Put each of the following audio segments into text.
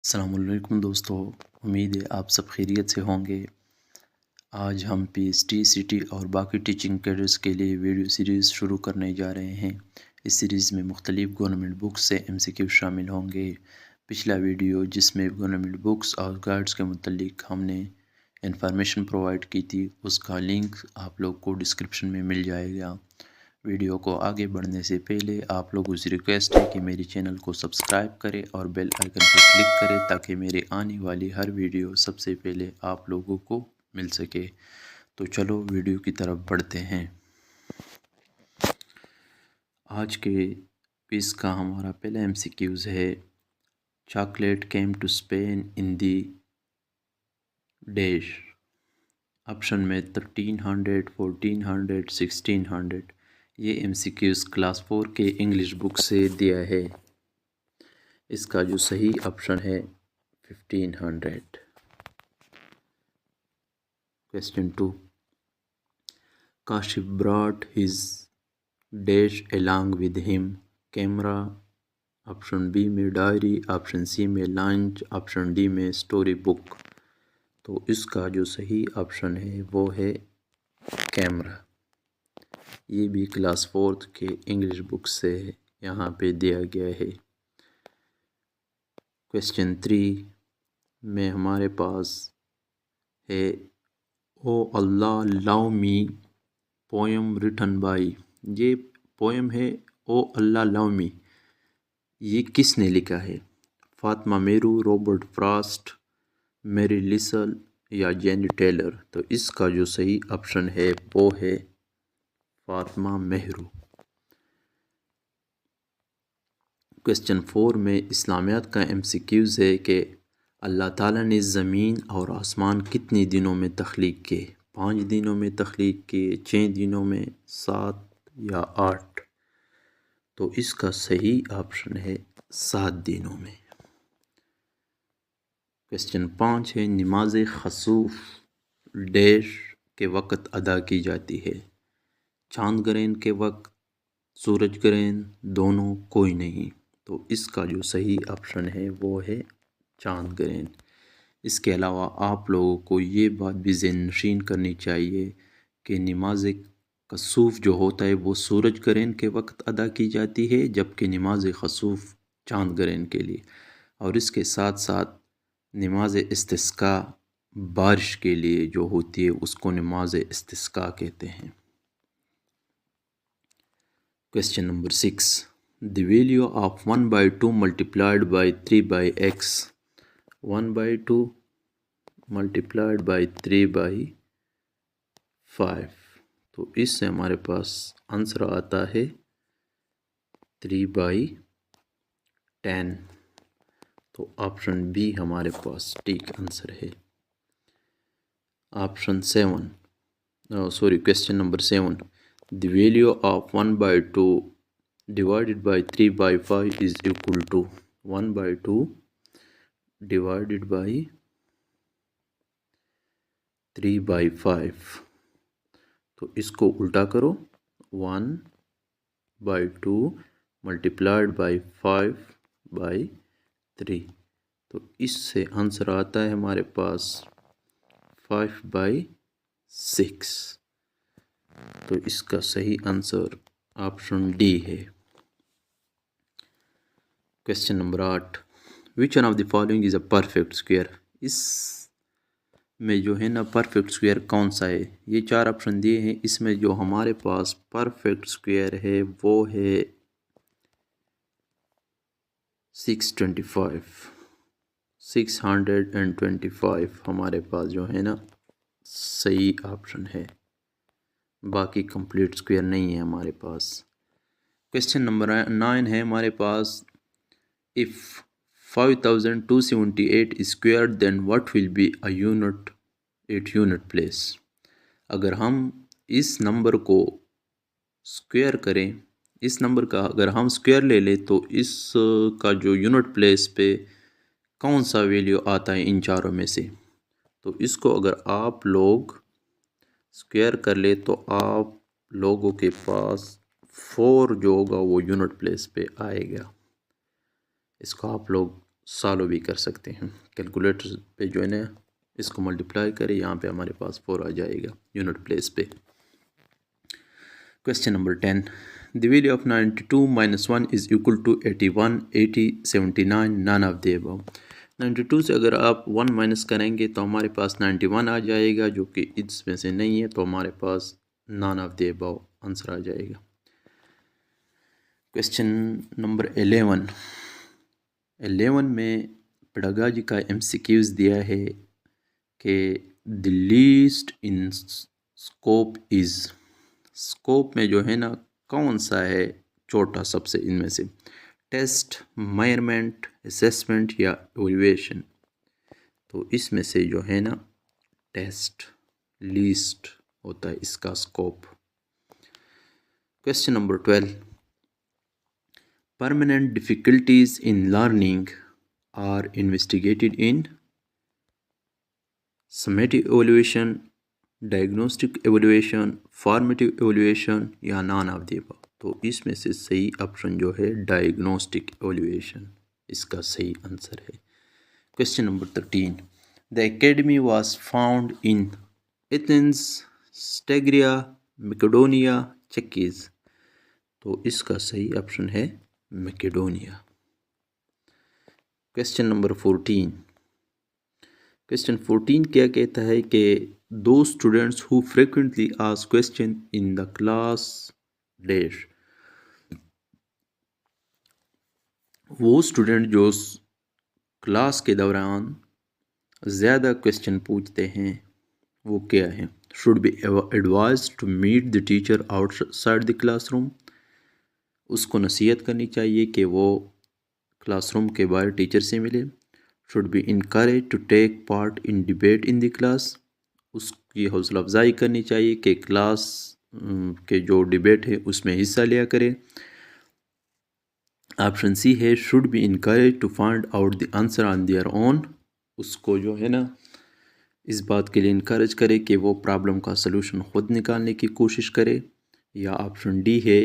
السلام علیکم دوستو، امید ہے آپ سب خیریت سے ہوں گے۔ آج ہم P S T C T اور باقی ٹیچنگ کیڈرز کے لیے ویڈیو سیریز شروع کرنے جا رہے ہیں۔ اس سیریز میں مختلف گورنمنٹ بکس سے ایم سی کیو شامل ہوں گے۔ پچھلا ویڈیو جس میں گورنمنٹ بکس اور گائیڈز کے متعلق ہم نے انفارمیشن پرووائڈ کی تھی، اس کا لنک آپ لوگ کو ڈسکرپشن میں مل جائے گا۔ ویڈیو کو آگے بڑھنے سے پہلے آپ لوگوں سے ریکویسٹ ہے کہ میری چینل کو سبسکرائب کریں اور بیل آئیکن پر کلک کریں تاکہ میرے آنے والی ہر ویڈیو سب سے پہلے آپ لوگوں کو مل سکے۔ تو چلو ویڈیو کی طرف بڑھتے ہیں۔ آج کے کوئز کا ہمارا پہلا ایم سی کیوز ہے، chocolate came to Spain in the dash. Option میں 1300، 1400، 1600۔ یہ ایم سی کیوز کلاس 4 کے انگلش بک سے دیا ہے۔ اس کا جو صحیح آپشن ہے 1500۔ Question 2. Kashif brought his dash along with him: camera, option B میں ڈائری، آپشن سی میں لنچ، آپشن ڈی میں اسٹوری بک۔ تو اس کا جو صحیح آپشن ہے وہ ہے کیمرہ۔ یہ بھی کلاس 4 کے انگلش بک سے یہاں پہ دیا گیا ہے۔ Question 3 میں ہمارے پاس ہے او اللہ لو می پوئم ریٹن بائی۔ یہ پوئم ہے او اللہ لو می، یہ کس نے لکھا ہے؟ فاطمہ میرو، رابرٹ فراسٹ، میری لسل یا جینی ٹیلر؟ تو اس کا جو صحیح آپشن ہے وہ ہے فاطمہ مہرو۔ Question 4 میں اسلامیات کا ایم سی کیوز ہے کہ اللہ تعالیٰ نے زمین اور آسمان کتنے دنوں میں تخلیق کیے؟ 5 دنوں میں تخلیق کیے، 6 دنوں میں، 7 یا 8؟ تو اس کا صحیح آپشن ہے 7 دنوں میں۔ Question 5 ہے، نماز خسوف ڈیش کے وقت ادا کی جاتی ہے؟ چاند گرہن کے وقت، سورج گرہن، دونوں، کوئی نہیں؟ تو اس کا جو صحیح آپشن ہے وہ ہے چاند گرہن۔ اس کے علاوہ آپ لوگوں کو یہ بات بھی ذہن نشین کرنی چاہیے کہ نماز کسوف جو ہوتا ہے وہ سورج گرہن کے وقت ادا کی جاتی ہے، جبکہ نماز خسوف چاند گرہن کے لیے۔ اور اس کے ساتھ ساتھ نماز استسقاء بارش کے لیے جو ہوتی ہے اس کو نماز استسقاء کہتے ہیں۔ Question number 6. The value of 1/2 multiplied by 3/x. 1/2 multiplied by 3/5. تو اس سے ہمارے پاس آنسر آتا ہے 3/10۔ تو آپشن بی ہمارے پاس ٹھیک آنسر ہے۔ Option 7، Question number 7. The value of 1/2 divided by 3/5 is equal to 1/2 divided by 3/5۔ تو اس کو الٹا کرو، 1/2 multiplied by 5/3۔ تو اس سے آنسر آتا ہے ہمارے پاس 5/6۔ تو اس کا صحیح آنسر آپشن ڈی ہے۔ Question number 8. Which one of the following is a perfect square؟ اس میں جو ہے نا پرفیکٹ اسکوئر کون سا ہے؟ یہ 4 آپشن دیے ہیں، اس میں جو ہمارے پاس پرفیکٹ اسکوئر ہے وہ ہے 625 ہمارے پاس جو ہے نا صحیح آپشن ہے، باقی کمپلیٹ اسکوئر نہیں ہے ہمارے پاس۔ Question number 9 ہے ہمارے پاس، if 5278 is squared then what will be a unit at unit place؟ اگر ہم اس نمبر کو اسکوئر کریں، اس نمبر کا اگر ہم اسکوئر لے لیں تو اس کا جو یونٹ پلیس پہ کون سا ویلیو آتا ہے ان چاروں میں سے؟ تو اس کو اگر آپ لوگ اسکوئر کر لے تو آپ لوگوں کے پاس 4 جو ہوگا وہ یونٹ پلیس پہ آئے گا۔ اس کو آپ لوگ سالو بھی کر سکتے ہیں. کیلکولیٹر پہ جو ہے نا اس کو ملٹیپلائی کرے، یہاں پہ ہمارے پاس 4 آ جائے گا یونٹ پلیس پہ. Question number 10. The value of 92 minus 1 is equal to 81, 80, 79, none of the above. 92 سے اگر آپ 1 مائنس کریں گے تو ہمارے پاس 91 آ جائے گا، جو کہ اس میں سے نہیں ہے، تو ہمارے پاس none of the above answer آ جائے گا. Question number 11. 11 میں پیڈاگاجی کا MCQs دیا ہے کہ the least in scope is. Scope میں جو ہے نا کون سا ہے چھوٹا سب سے ان میں سے؟ ٹیسٹ، میئرمنٹ، اسیسمنٹ یا ایویلویشن؟ تو اس میں سے جو ہے نا ٹیسٹ لیسٹ ہوتا ہے اس کا scope. Question number 12. Permanent difficulties in learning are investigated in summative evaluation, diagnostic evaluation, formative evaluation یا نان آف دی ابو؟ تو اس میں سے صحیح آپشن جو ہے ڈائگنوسٹک ایویلویشن اس کا صحیح آنسر ہے. Question number 13. The academy was found in Athens, Stagira, Macedonia, Chalcis? تو اس کا صحیح آپشن ہے میکیڈونیا. Question number 14. کویسچن 14 کیا کہتا ہے کہ those students who frequently ask question in the class dash. وہ اسٹوڈنٹ جو کلاس کے دوران زیادہ کویسچن پوچھتے ہیں وہ کیا ہیں؟ should be advised to meet the teacher outside the classroom. اس کو نصیحت کرنی چاہیے کہ وہ کلاس روم کے باہر ٹیچر سے ملے. should be encouraged to take part in debate in the class. اس کی حوصلہ افزائی کرنی چاہیے کہ کلاس کے جو ڈیبیٹ ہے اس میں حصہ لیا کرے. آپشن سی ہے should be encouraged to find out the answer on their own. اس کو جو ہے نا اس بات کے لیے انکریج کرے کہ وہ پرابلم کا سلوشن خود نکالنے کی کوشش کرے. یا آپشن ڈی ہے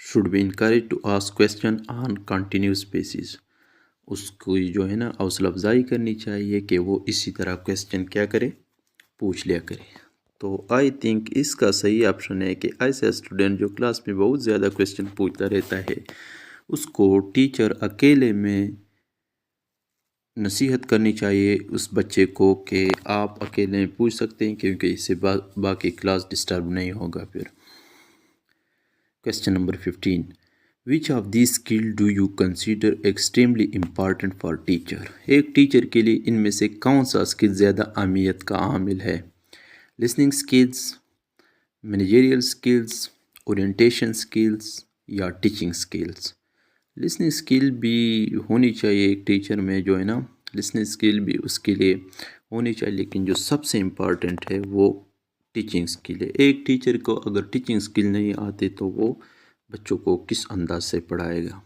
should be encouraged to ask question on continuous basis. اس کو جو ہے نا حوصلہ افزائی کرنی چاہیے کہ وہ اسی طرح کویسچن کیا کرے، پوچھ لیا کرے. تو آئی تھنک اس کا صحیح آپشن ہے کہ ایسا اسٹوڈنٹ جو کلاس میں بہت زیادہ کویسچن پوچھتا رہتا ہے اس کو ٹیچر اکیلے میں نصیحت کرنی چاہیے اس بچے کو کہ آپ اکیلے میں پوچھ سکتے ہیں کیونکہ اس سے باقی کلاس ڈسٹرب نہیں ہوگا پھر. Question number 15. Which of these skills do you consider extremely important for teacher? ایک ٹیچر کے لیے ان میں سے کون سا اسکل زیادہ اہمیت کا عامل ہے؟ Listening skills, managerial skills, orientation skills یا ٹیچنگ اسکلز؟ لسننگ اسکل بھی ہونی چاہیے ایک ٹیچر میں جو ہے نا، لسننگ اسکل بھی اس کے لیے ہونی چاہیے، لیکن جو سب سے امپارٹنٹ ہے وہ ٹیچنگ اسکل ہے. ایک ٹیچر کو اگر ٹیچنگ اسکل نہیں آتے تو وہ بچوں کو کس انداز سے پڑھائے گا؟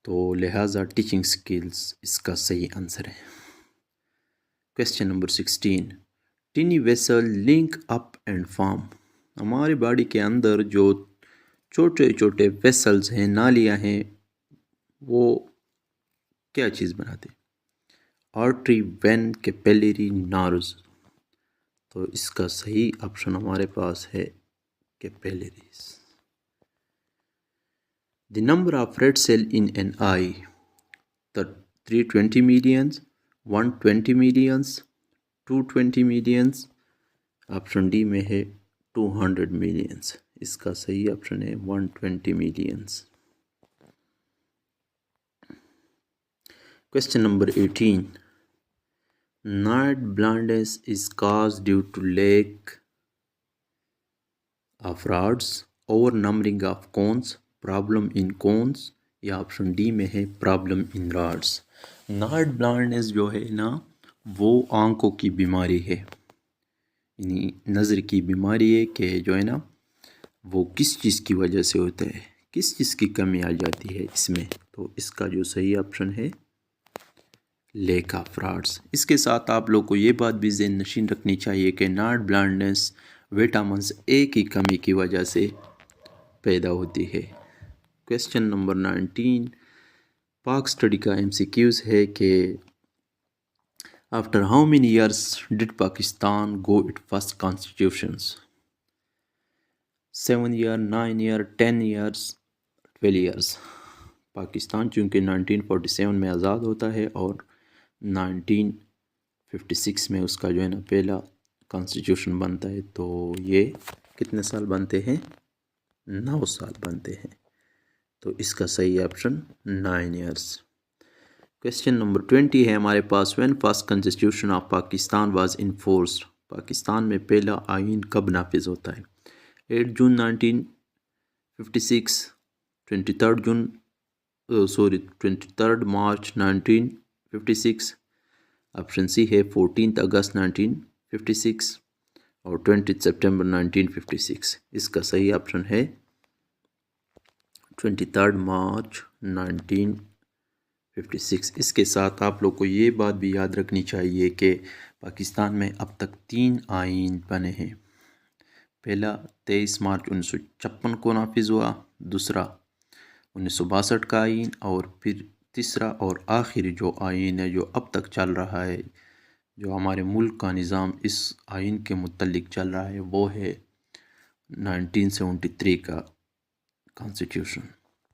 تو لہٰذا ٹیچنگ اسکلز اس کا صحیح آنسر ہے. Question number 16. Tiny vessel link up and form. ہمارے باڈی کے اندر جو چھوٹے چھوٹے ویسلز ہیں، نالیاں ہیں، وہ کیا چیز بناتے؟ آرٹری، وین، کیپیلری، نارز؟ تو اس کا صحیح آپشن ہمارے پاس ہے capillaries. The number of red cell in an eye, 320 millions, 120 millions, 220 millions. Option D میں ہے 200 millions. اس کا صحیح آپشن ہے 120 millions. Question number 18. Night blindness is caused due to lack of rods, over numbering of cones, problem in cones یا option D میں ہے problem in rods. Night blindness جو ہے نا وہ آنکھوں کی بیماری ہے، یعنی نظر کی بیماری ہے کہ جو ہے نا وہ کس چیز کی وجہ سے ہوتا ہے، کس چیز کی کمی آ جاتی ہے اس میں. تو اس کا جو صحیح آپشن ہے لیک آف راڈس. اس کے ساتھ آپ لوگ کو یہ بات بھی ذہن نشین رکھنی چاہیے کہ نائٹ بلائنڈنس وٹامنس اے کی کمی کی وجہ سے پیدا ہوتی ہے. Question number 19. پاک اسٹڈی کا MCQs ہے کہ after how many years did Pakistan got its first constitutions? 7 year, 9 year, 10 years, 12 years. Pakistan چونکہ 1947 میں آزاد ہوتا ہے اور 1956 میں اس کا جو ہے نا پہلا کانسٹیٹیوشن بنتا ہے، تو یہ کتنے سال بنتے ہیں؟ 9 سال بنتے ہیں۔ تو اس کا صحیح آپشن 9 ایئرس۔ کویسچن نمبر 20 ہے ہمارے پاس، when first constitution of Pakistan was enforced? Pakistan میں پہلا آئین کب نافذ ہوتا ہے؟ 8 جون 1956، 23 مارچ 1956، آپشن سی ہے 14 اگست 1956 اور 20 سپٹمبر 1956۔ اس کا صحیح آپشن ہے 23 مارچ 1956۔ اس کے ساتھ آپ لوگ کو یہ بات بھی یاد رکھنی چاہیے کہ پاکستان میں اب تک 3 آئین بنے ہیں۔ پہلا 23 مارچ 1956 کو نافذ ہوا، دوسرا 1962 کا آئین، اور پھر تیسرا اور آخری جو آئین ہے جو اب تک چل رہا ہے، جو ہمارے ملک کا نظام اس آئین کے متعلق چل رہا ہے، وہ ہے 1973 کا کانسٹیٹیوشن۔